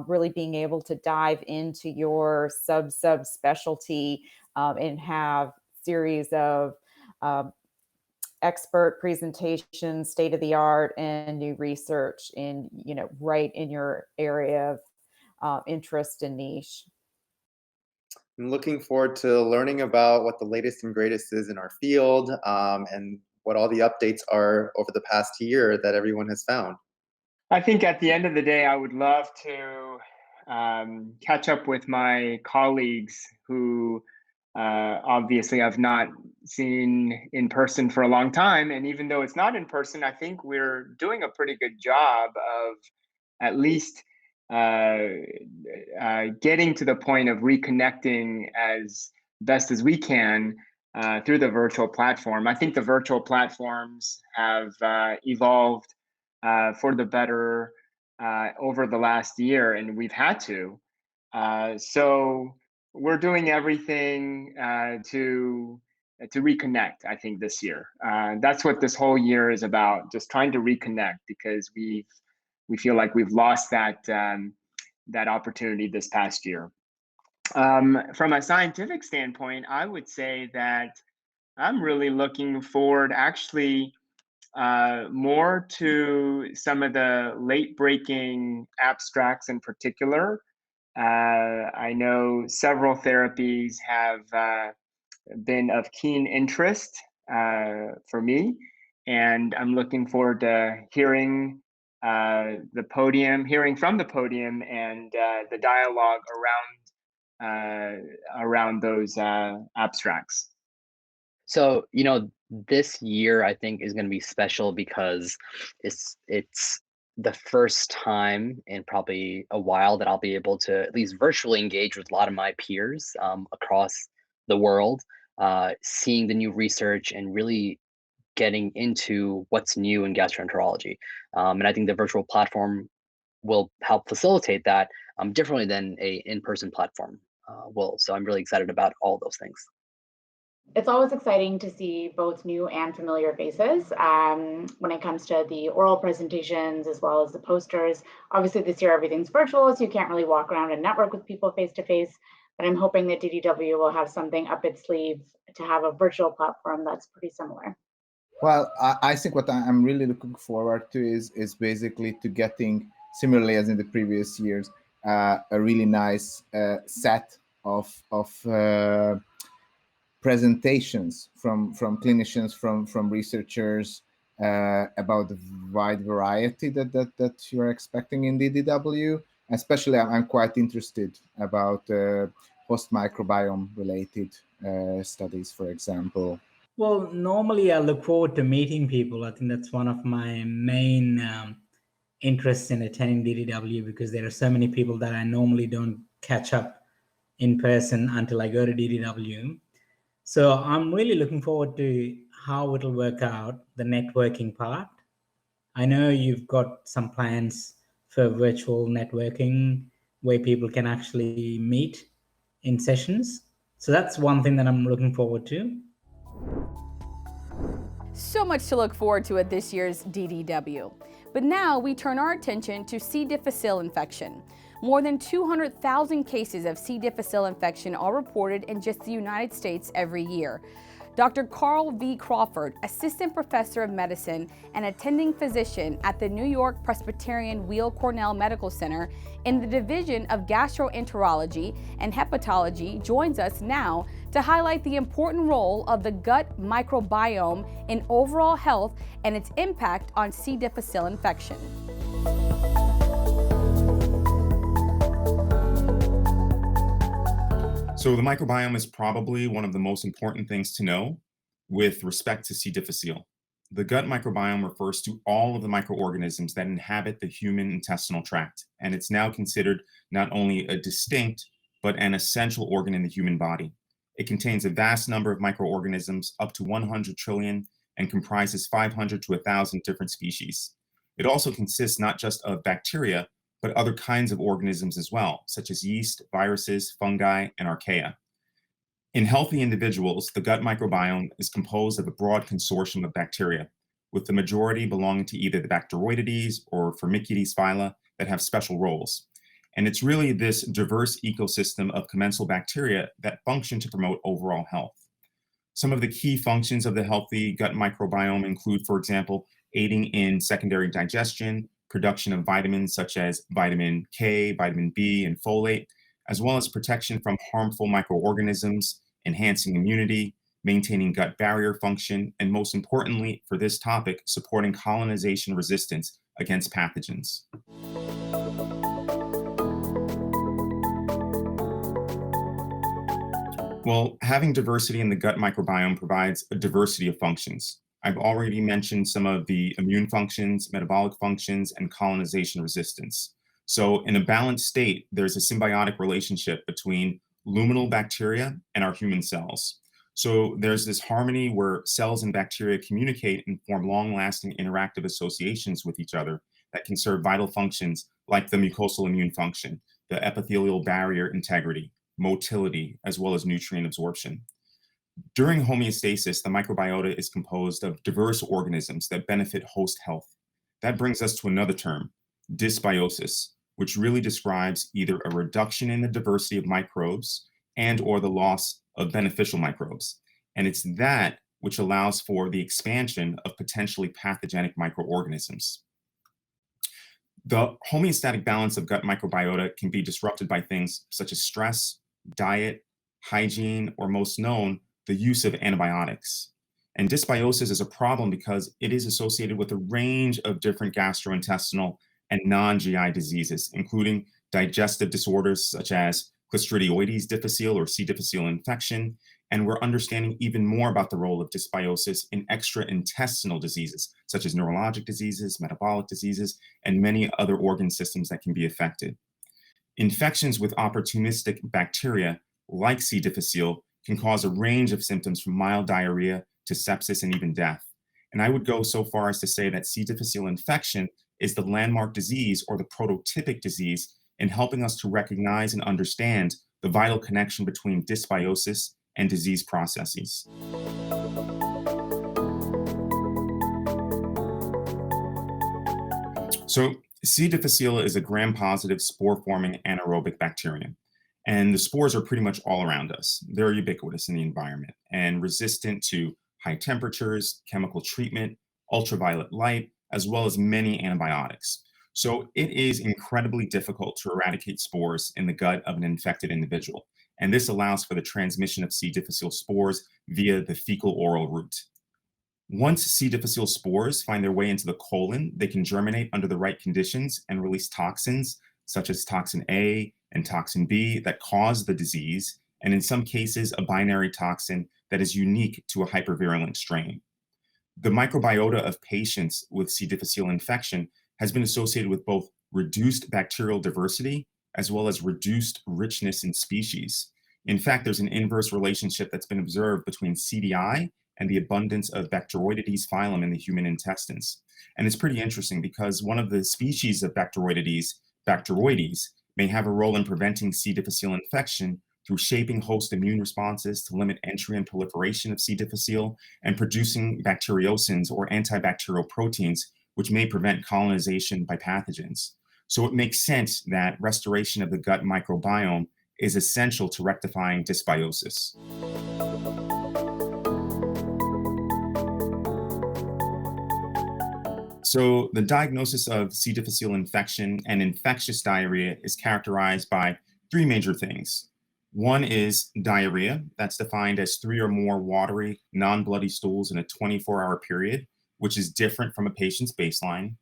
really being able to dive into your subspecialty and have series of expert presentations, state of the art, and new research in right in your area of interest and niche. I'm looking forward to learning about what the latest and greatest is in our field and what all the updates are over the past year that everyone has found. I think at the end of the day, I would love to catch up with my colleagues who obviously I've not seen in person for a long time. And even though it's not in person, I think we're doing a pretty good job of at least getting to the point of reconnecting as best as we can through the virtual platform. I think the virtual platforms have evolved for the better over the last year, and we've had to. So we're doing everything to reconnect, I think, this year. That's what this whole year is about, just trying to reconnect, because we feel like we've lost that opportunity this past year. From a scientific standpoint, I would say that I'm really looking forward, actually, more to some of the late-breaking abstracts in particular. I know several therapies have been of keen interest for me, and I'm looking forward to hearing from the podium, and the dialogue around those abstracts. So, this year I think is going to be special because it's the first time in probably a while that I'll be able to at least virtually engage with a lot of my peers across the world, seeing the new research and really getting into what's new in gastroenterology. And I think the virtual platform will help facilitate that differently than a in-person platform will. So I'm really excited about all those things. It's always exciting to see both new and familiar faces when it comes to the oral presentations as well as the posters. Obviously, this year everything's virtual, so you can't really walk around and network with people face to face. But I'm hoping that DDW will have something up its sleeve to have a virtual platform that's pretty similar. Well, I think what I'm really looking forward to is basically to getting, similarly as in the previous years, a really nice set of presentations from clinicians, from researchers about the wide variety that you are expecting in DDW. Especially, I'm quite interested about host microbiome related studies, for example. Well, normally I look forward to meeting people. I think that's one of my main interests in attending DDW, because there are so many people that I normally don't catch up in person until I go to DDW. So I'm really looking forward to how it'll work out, the networking part. I know you've got some plans for virtual networking where people can actually meet in sessions. So that's one thing that I'm looking forward to. So much to look forward to at this year's DDW. But now we turn our attention to C. difficile infection. More than 200,000 cases of C. difficile infection are reported in just the United States every year. Dr. Carl V. Crawford, Assistant Professor of Medicine and attending physician at the New York Presbyterian Weill Cornell Medical Center in the Division of Gastroenterology and Hepatology, joins us now to highlight the important role of the gut microbiome in overall health and its impact on C. difficile infection. So the microbiome is probably one of the most important things to know with respect to C. difficile. The gut microbiome refers to all of the microorganisms that inhabit the human intestinal tract, and it's now considered not only a distinct, but an essential organ in the human body. It contains a vast number of microorganisms, up to 100 trillion, and comprises 500 to 1,000 different species. It also consists not just of bacteria, but other kinds of organisms as well, such as yeast, viruses, fungi, and archaea. In healthy individuals, the gut microbiome is composed of a broad consortium of bacteria, with the majority belonging to either the Bacteroidetes or Firmicutes phyla that have special roles. And it's really this diverse ecosystem of commensal bacteria that function to promote overall health. Some of the key functions of the healthy gut microbiome include, for example, aiding in secondary digestion, production of vitamins such as vitamin K, vitamin B, and folate, as well as protection from harmful microorganisms, enhancing immunity, maintaining gut barrier function, and most importantly for this topic, supporting colonization resistance against pathogens. Well, having diversity in the gut microbiome provides a diversity of functions. I've already mentioned some of the immune functions, metabolic functions, and colonization resistance. So in a balanced state, there's a symbiotic relationship between luminal bacteria and our human cells. So there's this harmony where cells and bacteria communicate and form long-lasting interactive associations with each other that can serve vital functions like the mucosal immune function, the epithelial barrier integrity, motility, as well as nutrient absorption. During homeostasis, the microbiota is composed of diverse organisms that benefit host health. That brings us to another term, dysbiosis, which really describes either a reduction in the diversity of microbes and or the loss of beneficial microbes. And it's that which allows for the expansion of potentially pathogenic microorganisms. The homeostatic balance of gut microbiota can be disrupted by things such as stress, diet, hygiene, or most known, the use of antibiotics. And dysbiosis is a problem because it is associated with a range of different gastrointestinal and non-GI diseases, including digestive disorders such as Clostridioides difficile or C. difficile infection. And we're understanding even more about the role of dysbiosis in extraintestinal diseases, such as neurologic diseases, metabolic diseases, and many other organ systems that can be affected. Infections with opportunistic bacteria, like C. difficile, can cause a range of symptoms from mild diarrhea to sepsis and even death. And I would go so far as to say that C. difficile infection is the landmark disease or the prototypic disease in helping us to recognize and understand the vital connection between dysbiosis and disease processes. So C. difficile is a gram-positive spore-forming anaerobic bacterium. And the spores are pretty much all around us. They're ubiquitous in the environment and resistant to high temperatures, chemical treatment, ultraviolet light, as well as many antibiotics. So it is incredibly difficult to eradicate spores in the gut of an infected individual. And this allows for the transmission of C. difficile spores via the fecal-oral route. Once C. difficile spores find their way into the colon, they can germinate under the right conditions and release toxins such as toxin A and toxin B that cause the disease, and in some cases, a binary toxin that is unique to a hypervirulent strain. The microbiota of patients with C. difficile infection has been associated with both reduced bacterial diversity as well as reduced richness in species. In fact, there's an inverse relationship that's been observed between CDI and the abundance of Bacteroidetes phylum in the human intestines. And it's pretty interesting because one of the species of Bacteroidetes, Bacteroides, may have a role in preventing C. difficile infection through shaping host immune responses to limit entry and proliferation of C. difficile and producing bacteriocins or antibacterial proteins, which may prevent colonization by pathogens. So it makes sense that restoration of the gut microbiome is essential to rectifying dysbiosis. So the diagnosis of C. difficile infection and infectious diarrhea is characterized by three major things. One is diarrhea. That's defined as 3 or more watery, non-bloody stools in a 24-hour period, which is different from a patient's baseline.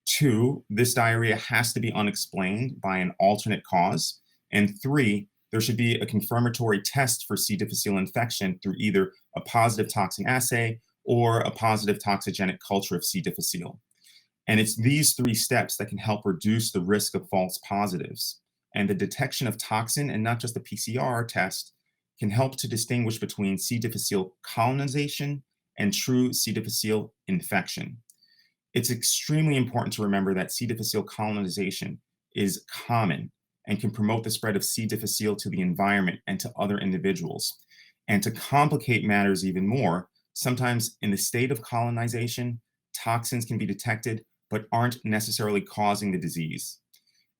2, this diarrhea has to be unexplained by an alternate cause. And 3, there should be a confirmatory test for C. difficile infection through either a positive toxin assay or a positive toxigenic culture of C. difficile. And it's these 3 steps that can help reduce the risk of false positives. And the detection of toxin, and not just the PCR test, can help to distinguish between C. difficile colonization and true C. difficile infection. It's extremely important to remember that C. difficile colonization is common and can promote the spread of C. difficile to the environment and to other individuals. And to complicate matters even more, sometimes in the state of colonization, toxins can be detected but aren't necessarily causing the disease.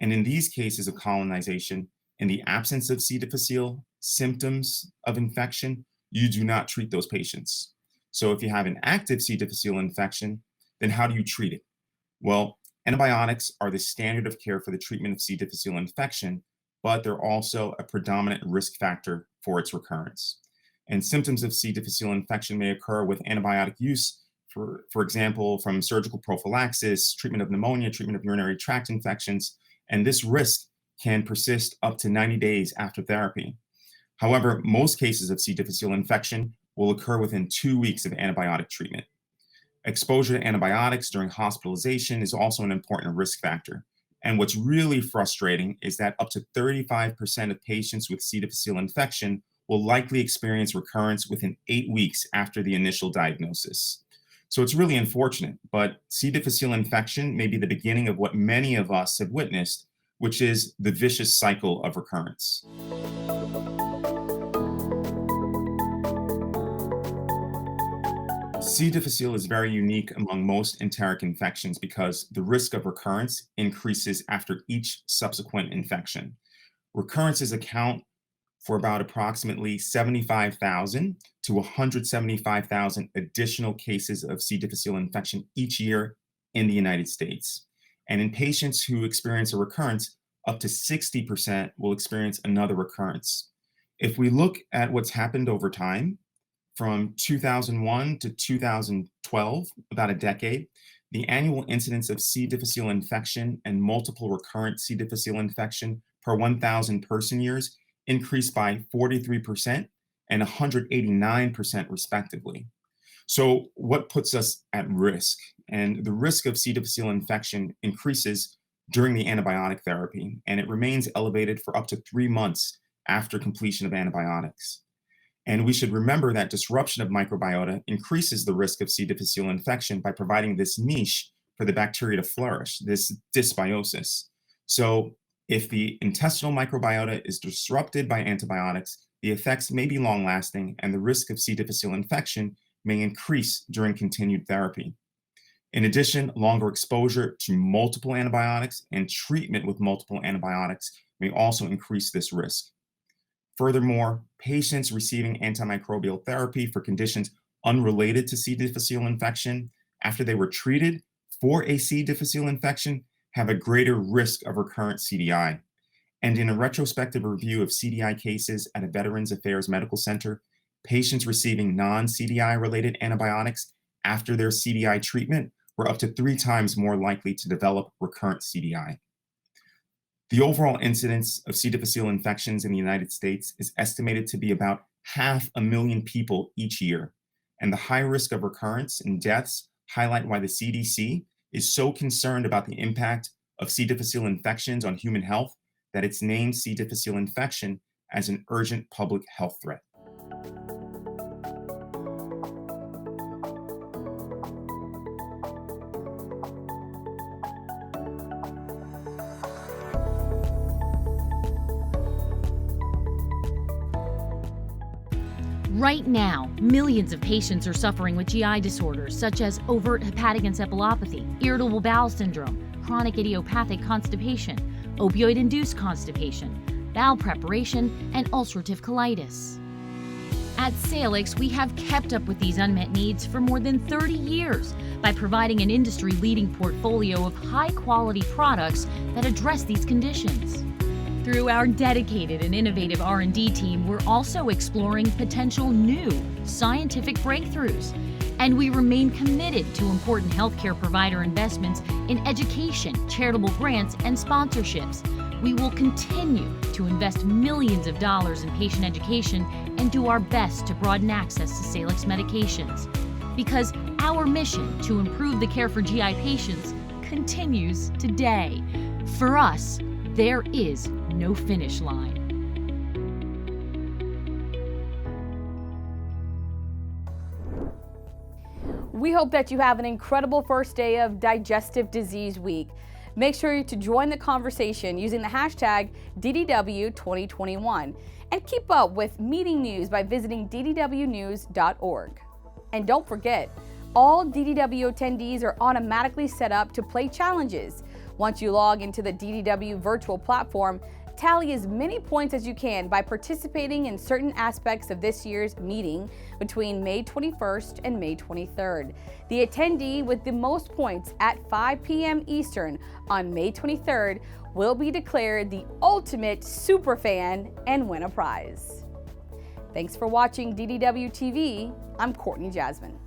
And in these cases of colonization, in the absence of C. difficile symptoms of infection, you do not treat those patients. So if you have an active C. difficile infection, then how do you treat it? Well, antibiotics are the standard of care for the treatment of C. difficile infection, but they're also a predominant risk factor for its recurrence. And symptoms of C. difficile infection may occur with antibiotic use, for example, from surgical prophylaxis, treatment of pneumonia, treatment of urinary tract infections, and this risk can persist up to 90 days after therapy. However, most cases of C. difficile infection will occur within 2 weeks of antibiotic treatment. Exposure to antibiotics during hospitalization is also an important risk factor. And what's really frustrating is that up to 35% of patients with C. difficile infection will likely experience recurrence within 8 weeks after the initial diagnosis. So it's really unfortunate, but C. difficile infection may be the beginning of what many of us have witnessed, which is the vicious cycle of recurrence. C. difficile is very unique among most enteric infections because the risk of recurrence increases after each subsequent infection. Recurrences account for about approximately 75,000 to 175,000 additional cases of C. difficile infection each year in the United States. And in patients who experience a recurrence, up to 60% will experience another recurrence. If we look at what's happened over time, from 2001 to 2012, about a decade, the annual incidence of C. difficile infection and multiple recurrent C. difficile infection per 1,000 person years increased by 43% and 189% respectively. So what puts us at risk? And the risk of C. difficile infection increases during the antibiotic therapy, and it remains elevated for up to 3 months after completion of antibiotics. And we should remember that disruption of microbiota increases the risk of C. difficile infection by providing this niche for the bacteria to flourish, this dysbiosis. So if the intestinal microbiota is disrupted by antibiotics, the effects may be long-lasting and the risk of C. difficile infection may increase during continued therapy. In addition, longer exposure to multiple antibiotics and treatment with multiple antibiotics may also increase this risk. Furthermore, patients receiving antimicrobial therapy for conditions unrelated to C. difficile infection after they were treated for a C. difficile infection have a greater risk of recurrent CDI. And in a retrospective review of CDI cases at a Veterans Affairs Medical Center, patients receiving non-CDI related antibiotics after their CDI treatment were up to 3 times more likely to develop recurrent CDI. The overall incidence of C. difficile infections in the United States is estimated to be about 500,000 people each year, and the high risk of recurrence and deaths highlight why the CDC is so concerned about the impact of C. difficile infections on human health that it's named C. difficile infection as an urgent public health threat. Right now, millions of patients are suffering with GI disorders such as overt hepatic encephalopathy, irritable bowel syndrome, chronic idiopathic constipation, opioid-induced constipation, bowel preparation, and ulcerative colitis. At Salix, we have kept up with these unmet needs for more than 30 years by providing an industry-leading portfolio of high-quality products that address these conditions. Through our dedicated and innovative R&D team, we're also exploring potential new scientific breakthroughs. And we remain committed to important healthcare provider investments in education, charitable grants, and sponsorships. We will continue to invest millions of dollars in patient education and do our best to broaden access to Salix medications. Because our mission to improve the care for GI patients continues today. For us, there is no finish line. We hope that you have an incredible first day of Digestive Disease Week. Make sure to join the conversation using the hashtag DDW-2021 and keep up with meeting news by visiting ddwnews.org. And don't forget, all DDW attendees are automatically set up to play challenges. Once you log into the DDW virtual platform, tally as many points as you can by participating in certain aspects of this year's meeting between May 21st and May 23rd. The attendee with the most points at 5 p.m. Eastern on May 23rd will be declared the ultimate superfan and win a prize. Thanks for watching DDW-TV. I'm Courtney Jasmine.